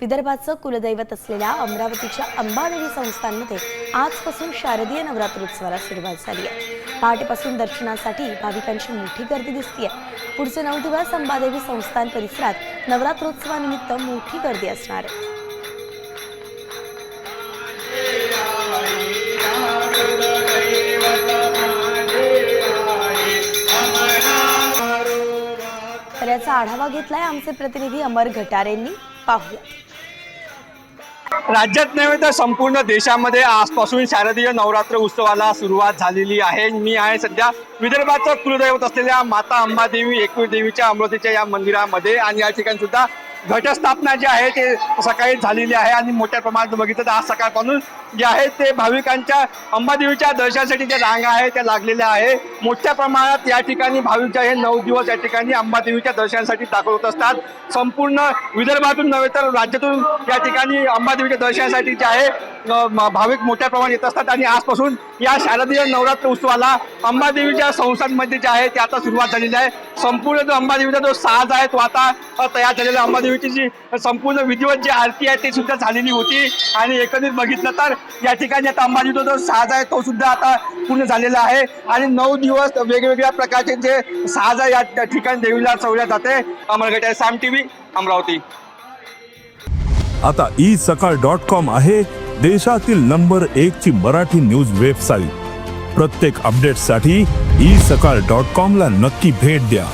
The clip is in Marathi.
विदर्भाचं कुलदैवत असलेल्या अमरावतीच्या अंबादेवी संस्थानमध्ये आजपासून शारदीय नवरात्रोत्सवाला सुरुवात झाली आहे। पहाटेपासून दर्शनासाठी भाविकांची मोठी गर्दी दिसतेय। पुढचे 9 दिवस अंबादेवी संस्थान परिसरात नवरात्रोत्सवानिमित्त मोठी गर्दी असणार आहे। तर याचा आढावा घेतलाय आमचे प्रतिनिधी अमर घटारेंनी। पाहूया। राज्यात नव्हे तर संपूर्ण देशामध्ये आजपासून शारदीय नवरात्र उत्सवाला सुरुवात झालेली आहे। मी आहे सध्या विदर्भाचं कुलदैवत असलेल्या माता अंबादेवी एकवीर देवीच्या अमरावतीच्या या मंदिरामध्ये आणि या ठिकाणी सुद्धा घटस्थापना जी आहे ते सकाळी झालेली आहे आणि मोठ्या प्रमाणात बघितलं तर आज सकाळपासून जे आहे ते भाविकांच्या अंबादेवीच्या दर्शनासाठी ज्या रांगा आहेत त्या लागलेल्या आहे। मोठ्या प्रमाणात या ठिकाणी भाविक जे आहे 9 दिवस या ठिकाणी अंबादेवीच्या दर्शनासाठी दाखल होत असतात। संपूर्ण विदर्भातून नव्हे तर राज्यातून या ठिकाणी अंबादेवीच्या दर्शनासाठी जे आहे भाविक मोठ्या प्रमाणात येत असतात आणि आजपासून या शारदीय नवरात्र उत्सवाला अंबादेवीच्या संस्थांमध्ये जे आहे ते आता सुरुवात झालेली आहे। संपूर्ण जो अंबादेवीचा जो साज आहे तो आता तयार झालेला। अंबादेवीची जी संपूर्ण विधिवत जी आरती आहे ती सुद्धा झालेली होती आणि एकंदरीत बघितलं तर या ठिकाणी आता अंबादेवीचा जो साज आहे तो सुद्धा आता पूर्ण झालेला आहे आणि 9 दिवस वेगवेगळ्या प्रकारचे जे साज आहे या ठिकाणी देवीला चढवल्या जाते। अमर घटारे, साम टीव्ही, अमरावती। आता isakal.com आहे देशातील नंबर 1 ची मराठी न्यूज वेबसाईट। प्रत्येक अपडेटसाठी isakal.com ला नक्की भेट द्या।